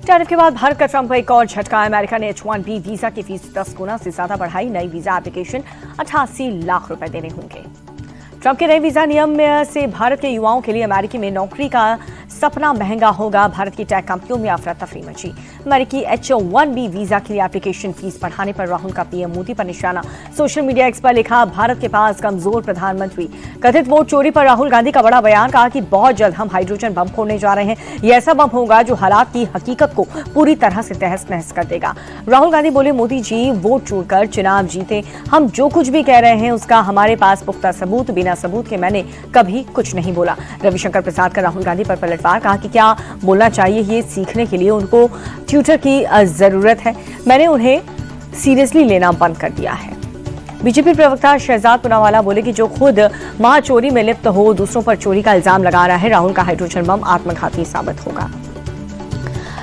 Tariff के बाद भारत का ट्रंप को एक और झटका। अमेरिका ने H-1B वीजा की फीस 10 गुना से ज्यादा बढ़ाई। नई वीजा एप्लीकेशन 88 लाख रुपए देने होंगे। ट्रंप के नए वीजा नियम से भारत के युवाओं के लिए अमेरिकी में नौकरी का सपना महंगा होगा। भारत की टेक कंपनियों में अफरा तफरी मची। अमेरिकी H-1B वीजा के लिए एप्लीकेशन फीस बढ़ाने पर राहुल का पीएम मोदी पर निशाना। सोशल मीडिया एक्स पर लिखा, भारत के पास कमजोर प्रधानमंत्री। कथित वोट चोरी पर राहुल गांधी का बड़ा बयान, कहा कि बहुत जल्द हम हाइड्रोजन बम फोड़ने जा रहे हैं। यह ऐसा बम होगा जो हालात की हकीकत को पूरी तरह से तहस नहस कर देगा। राहुल गांधी बोले, मोदी जी वोट चोरकर चुनाव जीते। हम जो कुछ भी कह रहे हैं उसका हमारे पास पुख्ता सबूत, बिना सबूत के मैंने कभी कुछ नहीं बोला। रविशंकर प्रसाद का राहुल गांधी पर पलटवार, कहा कि क्या बोलना चाहिए ये सीखने के लिए उनको ट्यूटर की जरूरत है। मैंने उन्हें सीरियसली लेना बंद कर दिया है। बीजेपी प्रवक्ता शहजाद पूनावाला बोले कि जो खुद महाचोरी में लिप्त हो, दूसरों पर चोरी का इल्जाम लगा रहा है, राहुल का हाइड्रोजन बम आत्मघाती साबित होगा।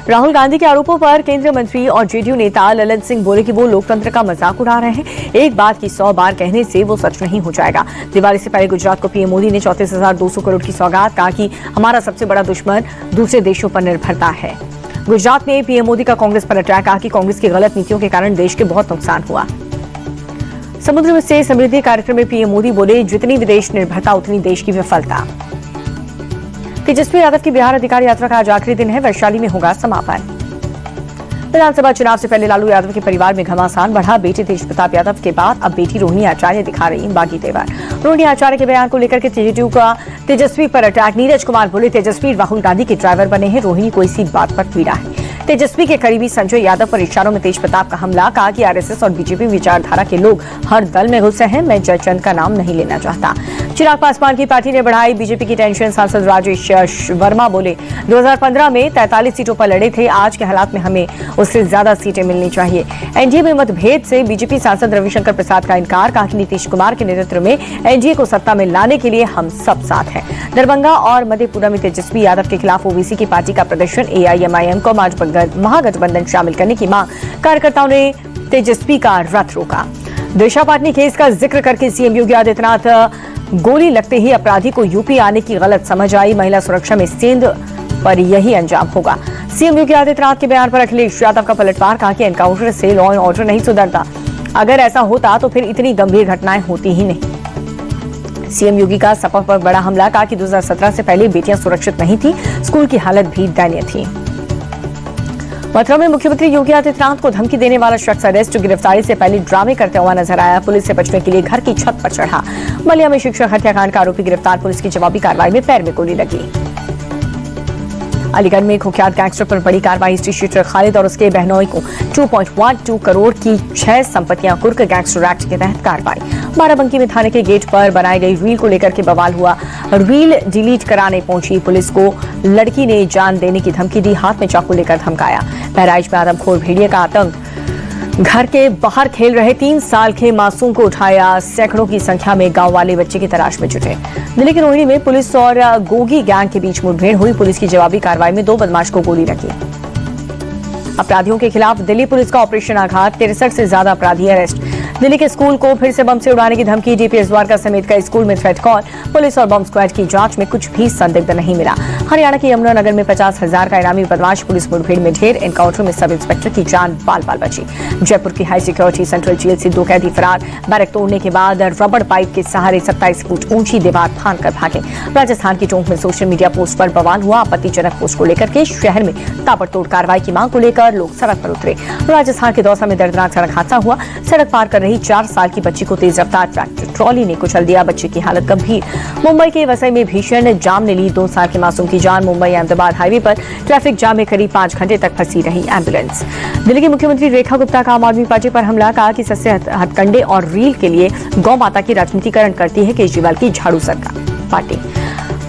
राहुल गांधी के आरोपों पर केंद्रीय मंत्री और जेडीयू नेता ललन सिंह बोले कि वो लोकतंत्र का मजाक उड़ा रहे हैं। एक बात की 100 बार कहने से वो सच नहीं हो जाएगा। दिवाली से पहले गुजरात को पीएम मोदी ने 34,200 करोड़ की सौगात, कहा कि हमारा सबसे बड़ा दुश्मन दूसरे देशों पर निर्भरता है। गुजरात में पीएम मोदी का कांग्रेस पर अटैक, कहा कि कांग्रेस की गलत नीतियों के कारण देश के बहुत नुकसान हुआ। समुद्र में से समृद्धि कार्यक्रम में पीएम मोदी बोले, जितनी विदेश निर्भरता उतनी देश की विफलता। तेजस्वी यादव की बिहार अधिकार यात्रा का आज आखिरी दिन है। वैशाली में होगा समापन। विधानसभा चुनाव से पहले लालू यादव के परिवार में घमासान बढ़ा। बेटे तेज प्रताप यादव के बाद अब बेटी रोहिणी आचार्य दिखा रही बागी तेवर। रोहिणी आचार्य के बयान को लेकर के जेडीयू का तेजस्वी पर अटैक। नीरज कुमार बोले, तेजस्वी राहुल गांधी के ड्राइवर बने हैं, रोहिणी को इसी बात पर पीड़ा है। तेजस्वी के करीबी संजय यादव पर इशारों में तेज प्रताप का हमला, कहा कि आरएसएस और बीजेपी विचारधारा के लोग हर दल में घुसे हैं। मैं जयचंद का नाम नहीं लेना चाहता। चिराग पासवान की पार्टी ने बढ़ाई बीजेपी की टेंशन। सांसद राजेश वर्मा बोले, 2015 में 43 सीटों पर लड़े थे, आज के हालात में हमें उससे ज्यादा सीटें मिलनी चाहिए। एनडीए में मतभेद से बीजेपी सांसद रविशंकर प्रसाद का इनकार, कहा कि नीतीश कुमार के नेतृत्व में एनडीए को सत्ता में लाने के लिए हम सब साथ हैं। दरभंगा और मधेपुरा में तेजस्वी यादव के खिलाफ ओबीसी की पार्टी का प्रदर्शन। एआईएमआईएम को महागठबंधन शामिल करने की मांग, कार्यकर्ताओं ने तेजस्वी का रथ रोका। दिशा पाटनी केस का जिक्र करके सीएम योगी आदित्यनाथ, गोली लगते ही अपराधी को यूपी आने की गलत समझ आई। महिला सुरक्षा में सेंध पर यही अंजाम होगा। सीएम योगी आदित्यनाथ के बयान पर अखिलेश यादव का पलटवार, कहा कि एनकाउंटर से लॉ एंड ऑर्डर नहीं सुधरता। अगर ऐसा होता तो फिर इतनी गंभीर घटनाएं होती ही नहीं। सीएम योगी का सपा पर बड़ा हमला, कहा कि 2017 से पहले बेटियां सुरक्षित नहीं थी, स्कूल की हालत भी दयनीय थी। मथुरा में मुख्यमंत्री योगी आदित्यनाथ को धमकी देने वाला शख्स अरेस्ट। गिरफ्तारी से पहले ड्रामे करते हुआ नजर आया। पुलिस से बचने के लिए घर की छत पर चढ़ा। बलिया में शिक्षक हत्याकांड का आरोपी गिरफ्तार। पुलिस की जवाबी कार्रवाई में पैर में गोली लगी। अलीगढ़ में कुख्यात गैंगस्टर पर बड़ी कार्रवाई। हिस्ट्री शीटर खालिद और उसके बहनोई को 2.12 करोड़ की 6 संपत्तियां कुर्क। गैंगस्टर एक्ट के तहत कार्रवाई। बाराबंकी में थाने के गेट पर बनाई गई रील को लेकर के बवाल हुआ। रील डिलीट कराने पहुंची पुलिस को लड़की ने जान देने की धमकी दी, हाथ में चाकू लेकर धमकाया। बहराइच में आदमखोर भेड़िए का आतंक। घर के बाहर खेल रहे 3 साल के मासूम को उठाया। सैकड़ों की संख्या में गांव वाले बच्चे की तलाश में जुटे। दिल्ली के रोहिणी में पुलिस और गोगी गैंग के बीच मुठभेड़ हुई। पुलिस की जवाबी कार्रवाई में 2 बदमाश को गोली लगी। अपराधियों के खिलाफ दिल्ली पुलिस का ऑपरेशन आघात। 63 से ज्यादा अपराधी अरेस्ट। दिल्ली के स्कूल को फिर से बम से उड़ाने की धमकी। डीपीएस द्वारका समेत कई स्कूल में थ्रेट कॉल। पुलिस और बम स्क्वाड की जांच में कुछ भी संदिग्ध नहीं मिला। हरियाणा के यमुनानगर में 50,000 का इनामी बदमाश। पुलिस मुठभेड़ में ढेर। एनकाउंटर में सब इंस्पेक्टर की जान बाल बाल बची। जयपुर की हाई सिक्योरिटी सेंट्रल जेल से 2 कैदी फरार। बैरक तोड़ने के बाद रबड़ पाइप के सहारे 27 फुट ऊंची दीवार फांदकर भागे। राजस्थान की टोंक में सोशल मीडिया पोस्ट पर बवाल हुआ। आपत्तिजनक पोस्ट को लेकर के शहर में ताबड़तोड़ कार्रवाई की मांग को लेकर लोग सड़क पर उतरे। राजस्थान के दौसा में दर्दनाक सड़क हादसा हुआ। सड़क पार कर रही 4 साल की बच्ची को तेज रफ्तार ट्रैक्टर ट्रॉली ने कुचल दिया। बच्चे की हालत गंभीर। मुंबई के वसई में भीषण जाम ने ली 2 साल के मासूम की जान। मुंबई अहमदाबाद हाईवे पर ट्रैफिक जाम में करीब 5 घंटे तक फंसी रही एम्बुलेंस। दिल्ली की मुख्यमंत्री रेखा गुप्ता का आम आदमी पार्टी पर हमला, कहा कि सस्ते हथकंडे और रील के लिए गौ माता की राजनीतिकरण करती है केजरीवाल की झाड़ू सरकार पार्टी।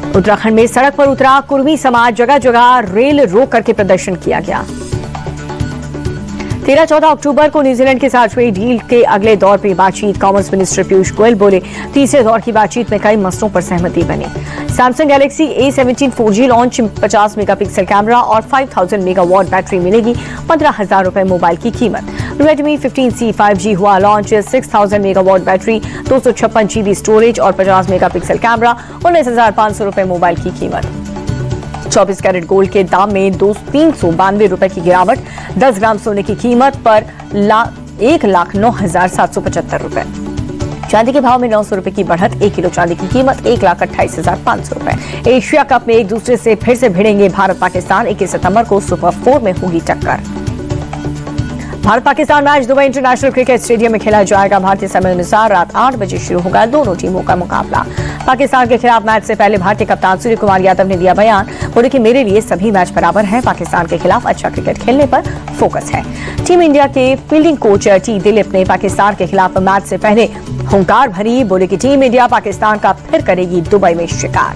उत्तराखंड में सड़क पर उतरा कुर्मी समाज। जगह जगह रेल रोक करके प्रदर्शन किया गया। 13-14 अक्टूबर को न्यूजीलैंड के साथ हुई डील के अगले दौर पर बातचीत। कॉमर्स मिनिस्टर पीयूष गोयल बोले, तीसरे दौर की बातचीत में कई मसलों पर सहमति बनी। Samsung Galaxy A17 4G launch. 50 megapixel camera और 5000 मेगावाट बैटरी मिलेगी। 15,000 रुपए मोबाइल की कीमत। रेडमी 15C 5G हुआ launch. 6000 megawatt battery, 256 GB storage और 50 मेगापिक्सल कैमरा। 19,500 रुपए मोबाइल की कीमत। 24 कैरेट गोल्ड के दाम में 392 रुपए की गिरावट। 10 ग्राम सोने की कीमत पर 1,09,775 रुपए। चांदी के भाव में 900 रुपए की बढ़त। 1 किलो चांदी की कीमत 1,28,500 रुपए। एशिया कप में एक दूसरे से फिर से भिड़ेंगे भारत पाकिस्तान। 21 सितंबर को सुपर 4 में होगी टक्कर। Bharat Pakistan match Dubai international cricket stadium में खेला जाएगा। भारतीय समय अनुसार रात 8 बजे शुरू होगा दोनों टीमों का मुकाबला। पाकिस्तान के खिलाफ मैच से पहले भारतीय कप्तान सूर्य कुमार यादव ने दिया बयान। बोले कि मेरे लिए सभी मैच बराबर हैं। पाकिस्तान के खिलाफ अच्छा क्रिकेट खेलने पर फोकस है। टीम इंडिया के फील्डिंग कोच टी दिलीप ने पाकिस्तान के खिलाफ मैच से पहले हुंकार भरी। बोले कि टीम इंडिया पाकिस्तान का फिर करेगी दुबई में शिकार।